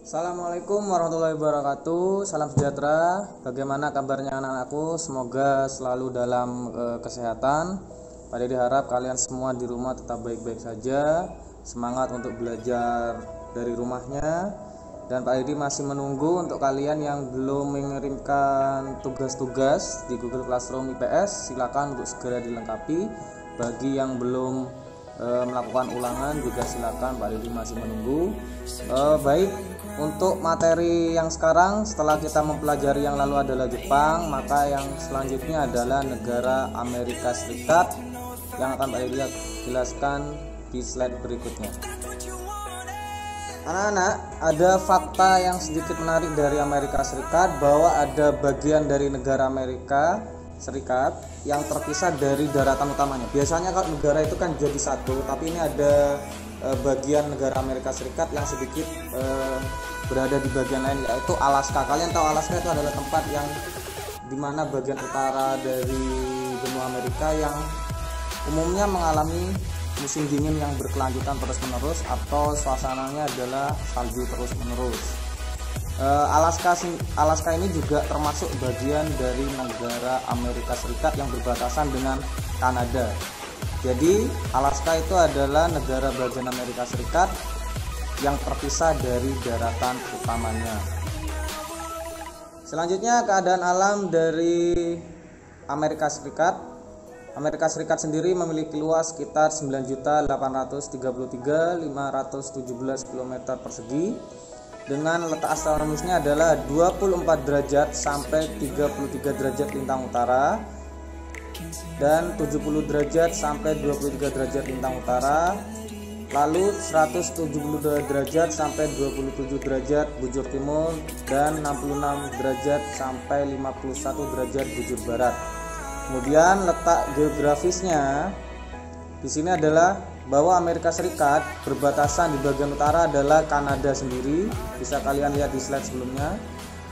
Assalamualaikum warahmatullahi wabarakatuh. Salam sejahtera. Bagaimana kabarnya anak-anakku? Semoga selalu dalam kesehatan. Pada diharap kalian semua di rumah tetap baik-baik saja. Semangat untuk belajar dari rumahnya. Dan Pak Edi masih menunggu untuk kalian yang belum mengirimkan tugas-tugas di Google Classroom IPS. Silakan untuk segera dilengkapi. Bagi yang belum melakukan ulangan juga silakan, Pak Edi masih menunggu. Baik, untuk materi yang sekarang setelah kita mempelajari yang lalu adalah Jepang, maka yang selanjutnya adalah negara Amerika Serikat yang akan Pak Edi jelaskan di slide berikutnya. Anak-anak, ada fakta yang sedikit menarik dari Amerika Serikat bahwa ada bagian dari negara Amerika Serikat yang terpisah dari daratan utamanya. Biasanya kalau negara itu kan jadi satu, tapi ini ada bagian negara Amerika Serikat yang sedikit berada di bagian lain, yaitu Alaska. Kalian tahu Alaska itu adalah tempat yang dimana bagian utara dari benua Amerika yang umumnya mengalami musim dingin yang berkelanjutan terus-menerus, atau suasananya adalah salju terus-menerus. Alaska ini juga termasuk bagian dari negara Amerika Serikat yang berbatasan dengan Kanada. Jadi Alaska itu adalah negara bagian Amerika Serikat yang terpisah dari daratan utamanya. Selanjutnya, keadaan alam dari Amerika Serikat. Amerika Serikat sendiri memiliki luas sekitar 9.833.517 km persegi dengan letak astronomisnya adalah 24 derajat sampai 33 derajat lintang utara dan 70 derajat sampai 23 derajat lintang utara, lalu 172 derajat sampai 27 derajat bujur timur dan 66 derajat sampai 51 derajat bujur barat. Kemudian letak geografisnya di sini adalah bahwa Amerika Serikat berbatasan di bagian utara adalah Kanada sendiri, bisa kalian lihat di slide sebelumnya.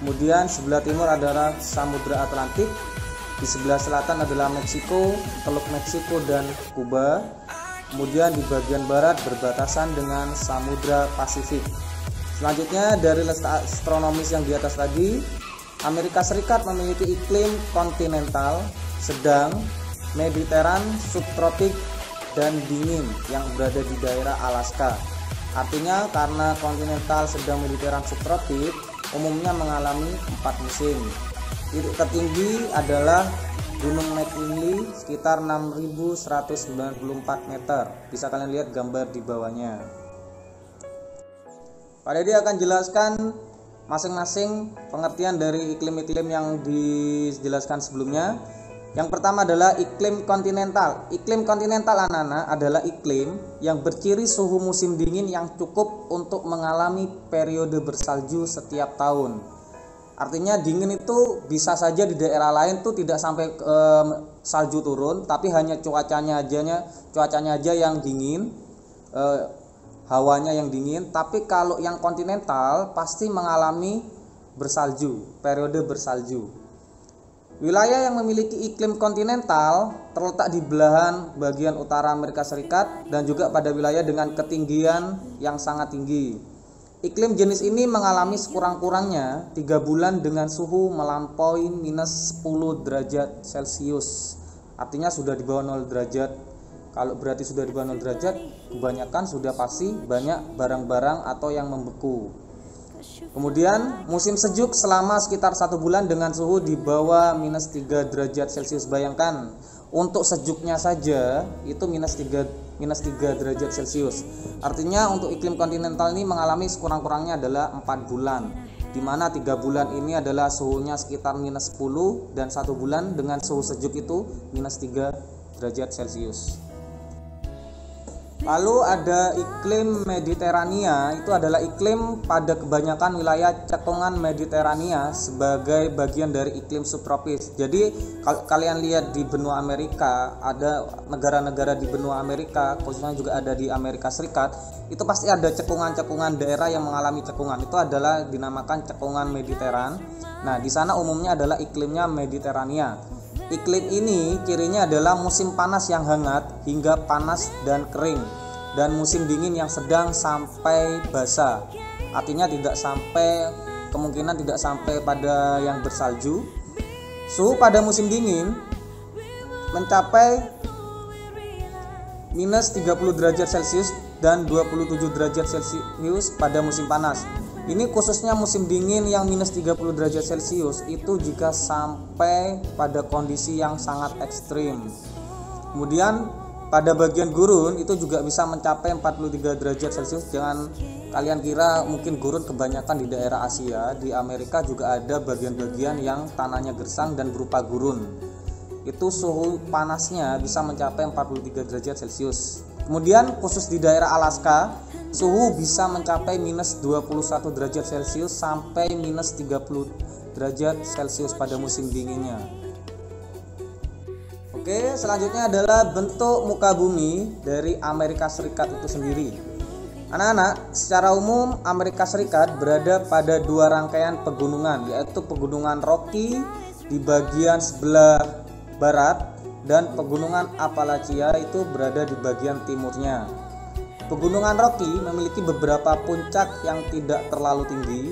Kemudian sebelah timur adalah Samudra Atlantik, di sebelah selatan adalah Meksiko, Teluk Meksiko dan Kuba. Kemudian di bagian barat berbatasan dengan Samudra Pasifik. Selanjutnya, dari letak astronomis yang di atas tadi, Amerika Serikat memiliki iklim kontinental, sedang, mediteran, subtropik, dan dingin yang berada di daerah Alaska. Artinya karena kontinental, sedang, mediteran, subtropik umumnya mengalami 4 musim. Titik tertinggi adalah Gunung McKinley sekitar 6.194 meter. Bisa kalian lihat gambar di bawahnya. Pak Dede akan jelaskan masing-masing pengertian dari iklim-iklim yang dijelaskan sebelumnya. Yang pertama adalah iklim kontinental. Iklim kontinental, anak-anak, adalah iklim yang berciri suhu musim dingin yang cukup untuk mengalami periode bersalju setiap tahun. Artinya dingin itu bisa saja di daerah lain tuh tidak sampai salju turun, tapi hanya cuacanya aja yang dingin, hawanya yang dingin. Tapi kalau yang kontinental pasti mengalami bersalju, periode bersalju. Wilayah yang memiliki iklim kontinental terletak di belahan bagian utara Amerika Serikat dan juga pada wilayah dengan ketinggian yang sangat tinggi. Iklim jenis ini mengalami sekurang-kurangnya 3 bulan dengan suhu melampaui minus 10 derajat Celcius. Artinya sudah di bawah 0 derajat. Kalau berarti sudah di bawah 0 derajat, kebanyakan sudah pasti banyak barang-barang atau yang membeku. Kemudian musim sejuk selama sekitar 1 bulan dengan suhu di bawah minus 3 derajat Celcius. Bayangkan, untuk sejuknya saja itu minus 3 derajat Celcius. Artinya untuk iklim kontinental ini mengalami sekurang-kurangnya adalah 4 bulan, di mana 3 bulan ini adalah suhunya sekitar minus 10 dan 1 bulan dengan suhu sejuk itu minus 3 derajat Celcius. Lalu ada iklim Mediterania, itu adalah iklim pada kebanyakan wilayah cekungan Mediterania sebagai bagian dari iklim subtropis. Jadi kalau kalian lihat di benua Amerika, ada negara-negara di benua Amerika, khususnya juga ada di Amerika Serikat, itu pasti ada cekungan-cekungan daerah yang mengalami cekungan. Itu adalah dinamakan cekungan Mediteran. Nah, di sana umumnya adalah iklimnya Mediterania. Iklim ini cirinya adalah musim panas yang hangat hingga panas dan kering, dan musim dingin yang sedang sampai basah. artinya kemungkinan tidak sampai pada yang bersalju. Suhu pada musim dingin mencapai minus 30 derajat Celcius dan 27 derajat Celcius pada musim panas. Ini khususnya musim dingin yang minus 30 derajat Celcius itu jika sampai pada kondisi yang sangat ekstrim. Kemudian pada bagian gurun itu juga bisa mencapai 43 derajat Celcius. Jangan kalian kira mungkin gurun kebanyakan di daerah Asia. Di Amerika juga ada bagian-bagian yang tanahnya gersang dan berupa gurun. Itu suhu panasnya bisa mencapai 43 derajat Celcius. Kemudian khusus di daerah Alaska, suhu bisa mencapai minus 21 derajat Celcius sampai minus 30 derajat Celcius pada musim dinginnya. Oke, selanjutnya adalah bentuk muka bumi dari Amerika Serikat itu sendiri. Anak-anak, secara umum Amerika Serikat berada pada dua rangkaian pegunungan, yaitu pegunungan Rocky di bagian sebelah barat dan pegunungan Appalachia itu berada di bagian timurnya. Pegunungan Rocky memiliki beberapa puncak yang tidak terlalu tinggi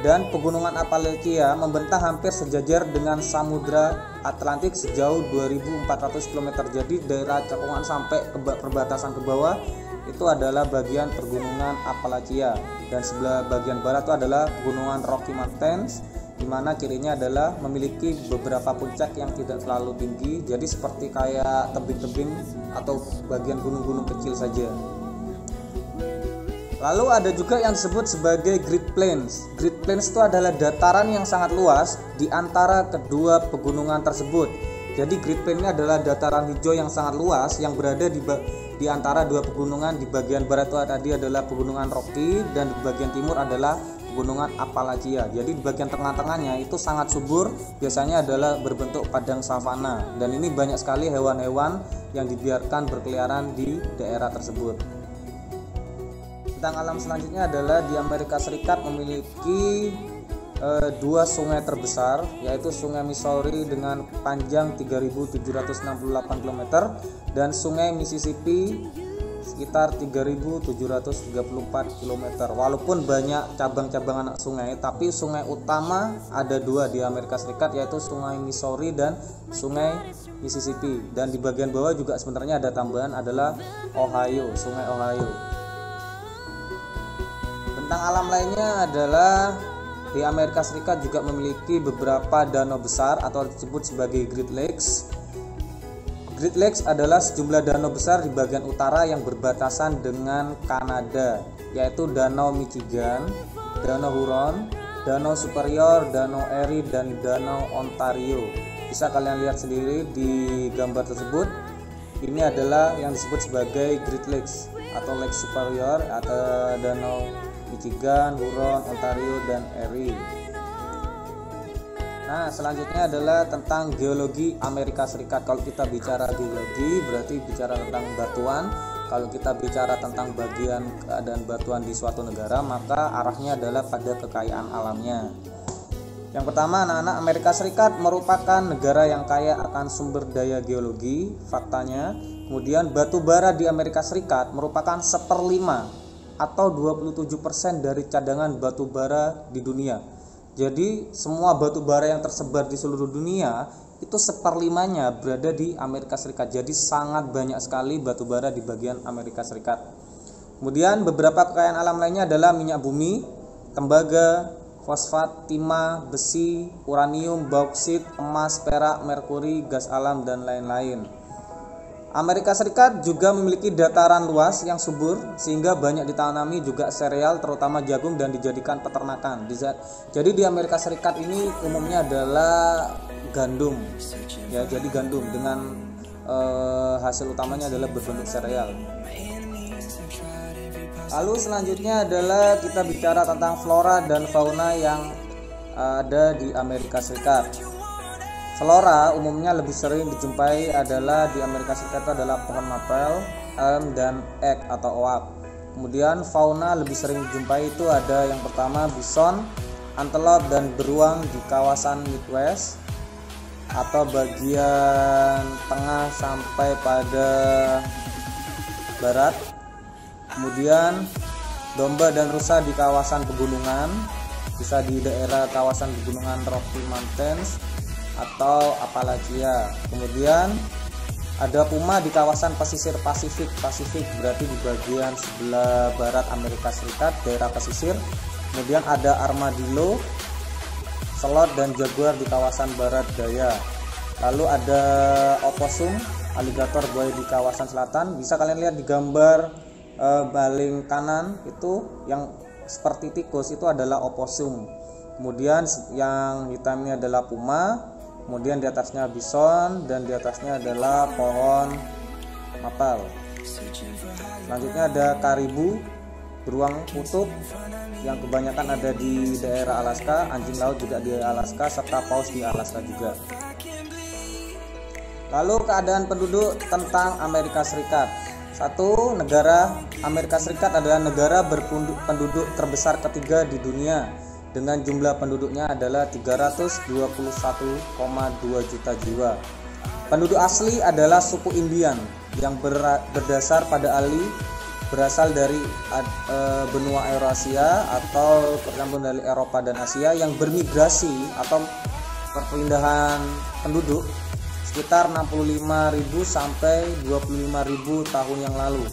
dan pegunungan Appalachia membentang hampir sejajar dengan Samudra Atlantik sejauh 2.400 km. Jadi daerah cekungan sampai ke perbatasan ke bawah itu adalah bagian pegunungan Appalachia, dan sebelah bagian barat itu adalah pegunungan Rocky Mountains, di mana kirinya adalah memiliki beberapa puncak yang tidak terlalu tinggi, jadi seperti kayak tebing-tebing atau bagian gunung-gunung kecil saja. Lalu ada juga yang disebut sebagai Great Plains. Great Plains itu adalah dataran yang sangat luas di antara kedua pegunungan tersebut. Jadi Great Plains ini adalah dataran hijau yang sangat luas yang berada di antara dua pegunungan. Di bagian barat itu tadi adalah pegunungan Rocky dan di bagian timur adalah pegunungan Appalachia. Jadi di bagian tengah-tengahnya itu sangat subur, biasanya adalah berbentuk padang savana, dan ini banyak sekali hewan-hewan yang dibiarkan berkeliaran di daerah tersebut. Bentang alam selanjutnya adalah di Amerika Serikat memiliki dua sungai terbesar, yaitu Sungai Missouri dengan panjang 3.768 km dan Sungai Mississippi sekitar 3.734 km. Walaupun banyak cabang-cabang anak sungai, tapi sungai utama ada dua di Amerika Serikat, yaitu Sungai Missouri dan Sungai Mississippi. Dan di bagian bawah juga sebenarnya ada tambahan adalah Ohio, Sungai Ohio. Bentang alam lainnya adalah di Amerika Serikat juga memiliki beberapa danau besar atau disebut sebagai Great Lakes. Great Lakes adalah sejumlah danau besar di bagian utara yang berbatasan dengan Kanada, yaitu Danau Michigan, Danau Huron, Danau Superior, Danau Erie, dan Danau Ontario. Bisa kalian lihat sendiri di gambar tersebut. Ini adalah yang disebut sebagai Great Lakes atau Lake Superior atau Danau Michigan, Huron, Ontario, dan Erie. Nah, selanjutnya adalah tentang geologi Amerika Serikat. Kalau kita bicara geologi berarti bicara tentang batuan. Kalau kita bicara tentang bagian keadaan batuan di suatu negara, maka arahnya adalah pada kekayaan alamnya. Yang pertama, anak-anak, Amerika Serikat merupakan negara yang kaya akan sumber daya geologi, faktanya. Kemudian batu bara di Amerika Serikat merupakan 1/5 atau 27% dari cadangan batu bara di dunia. Jadi semua batu bara yang tersebar di seluruh dunia itu 1/5-nya berada di Amerika Serikat. Jadi sangat banyak sekali batu bara di bagian Amerika Serikat. Kemudian beberapa kekayaan alam lainnya adalah minyak bumi, tembaga, fosfat, timah, besi, uranium, bauksit, emas, perak, merkuri, gas alam, dan lain-lain. Amerika Serikat juga memiliki dataran luas yang subur sehingga banyak ditanami juga sereal terutama jagung dan dijadikan peternakan. Jadi di Amerika Serikat ini umumnya adalah gandum. Ya, jadi gandum dengan hasil utamanya adalah berbentuk sereal. Lalu selanjutnya adalah kita bicara tentang flora dan fauna yang ada di Amerika Serikat. Flora umumnya lebih sering dijumpai adalah di Amerika Serikat adalah pohon mapel, elm, dan ek atau oak. Kemudian fauna lebih sering dijumpai itu ada yang pertama bison, antelope, dan beruang di kawasan Midwest atau bagian tengah sampai pada barat. Kemudian domba dan rusa di kawasan pegunungan, bisa di daerah kawasan pegunungan Rocky Mountains atau Appalachia. Kemudian ada puma di kawasan pesisir Pasifik berarti di bagian sebelah barat Amerika Serikat, daerah pesisir. Kemudian ada armadillo, sloth dan jaguar di kawasan barat daya. Lalu ada opossum, aligator buaya di kawasan selatan. Bisa kalian lihat di gambar paling kanan itu yang seperti tikus, itu adalah opossum. Kemudian yang hitam ini adalah puma. Kemudian di atasnya bison dan di atasnya adalah pohon maple. Selanjutnya ada karibu, beruang kutub yang kebanyakan ada di daerah Alaska, anjing laut juga di Alaska, serta paus di Alaska juga. Lalu keadaan penduduk tentang Amerika Serikat. Satu, negara Amerika Serikat adalah negara berpenduduk terbesar ketiga di dunia dengan jumlah penduduknya adalah 321,2 juta jiwa. Penduduk asli adalah suku Indian yang berdasar pada berasal dari benua Eurasia atau percampuran dari Eropa dan Asia yang bermigrasi atau perpindahan penduduk sekitar 65.000 sampai 25.000 tahun yang lalu.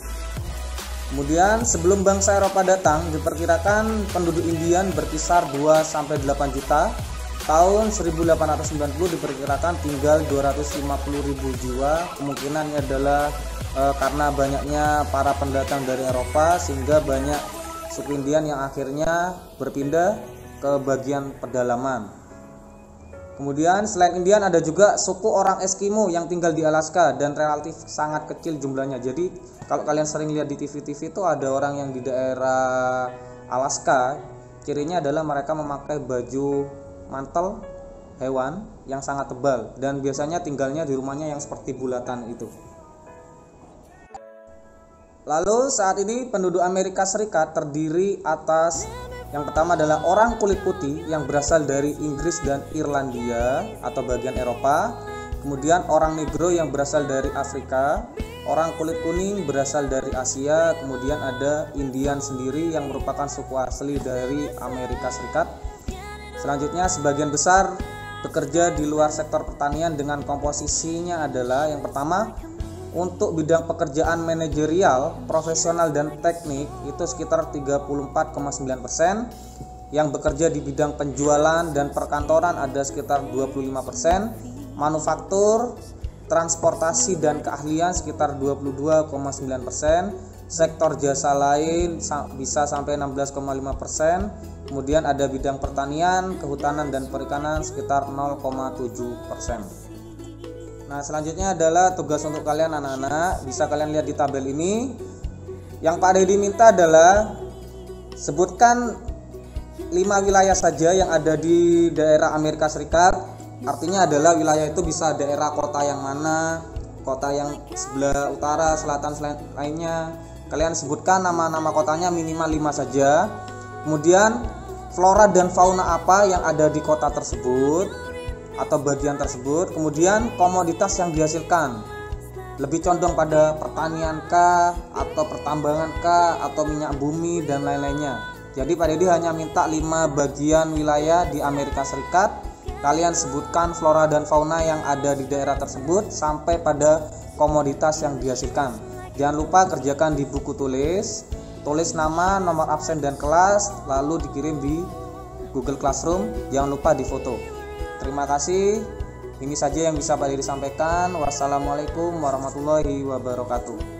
Kemudian sebelum bangsa Eropa datang, diperkirakan penduduk Indian berkisar 2 sampai 8 juta. Tahun 1890 diperkirakan tinggal 250.000 jiwa. Kemungkinannya adalah karena banyaknya para pendatang dari Eropa sehingga banyak suku Indian yang akhirnya berpindah ke bagian pedalaman. Kemudian selain Indian ada juga suku orang Eskimo yang tinggal di Alaska dan relatif sangat kecil jumlahnya. Jadi kalau kalian sering lihat di TV-TV itu ada orang yang di daerah Alaska, cirinya adalah mereka memakai baju mantel hewan yang sangat tebal dan biasanya tinggalnya di rumahnya yang seperti bulatan itu. Lalu saat ini penduduk Amerika Serikat terdiri atas yang pertama adalah orang kulit putih yang berasal dari Inggris dan Irlandia atau bagian Eropa. Kemudian orang negro yang berasal dari Afrika. Orang kulit kuning berasal dari Asia. Kemudian ada Indian sendiri yang merupakan suku asli dari Amerika Serikat. Selanjutnya sebagian besar bekerja di luar sektor pertanian dengan komposisinya adalah yang pertama untuk bidang pekerjaan manajerial, profesional dan teknik itu sekitar 34,9%. Yang bekerja di bidang penjualan dan perkantoran ada sekitar 25%. Manufaktur, transportasi dan keahlian sekitar 22,9%. Sektor jasa lain bisa sampai 16,5%. Kemudian ada bidang pertanian, kehutanan dan perikanan sekitar 0,7%. Nah, selanjutnya adalah tugas untuk kalian anak-anak. Bisa kalian lihat di tabel ini. Yang Pak Dedi minta adalah sebutkan 5 wilayah saja yang ada di daerah Amerika Serikat. Artinya adalah wilayah itu bisa daerah kota yang mana, kota yang sebelah utara, selatan, lainnya. Kalian sebutkan nama-nama kotanya minimal 5 saja. Kemudian flora dan fauna apa yang ada di kota tersebut atau bagian tersebut. Kemudian komoditas yang dihasilkan, lebih condong pada pertanian kah, atau pertambangan kah, atau minyak bumi dan lain-lainnya. Jadi Pak Dedi hanya minta 5 bagian wilayah di Amerika Serikat. Kalian sebutkan flora dan fauna yang ada di daerah tersebut sampai pada komoditas yang dihasilkan. Jangan lupa kerjakan di buku tulis nama, nomor absen dan kelas, lalu dikirim di Google Classroom. Jangan lupa difoto. Terima kasih. Ini saja yang bisa Pak Dedi sampaikan. Wassalamualaikum warahmatullahi wabarakatuh.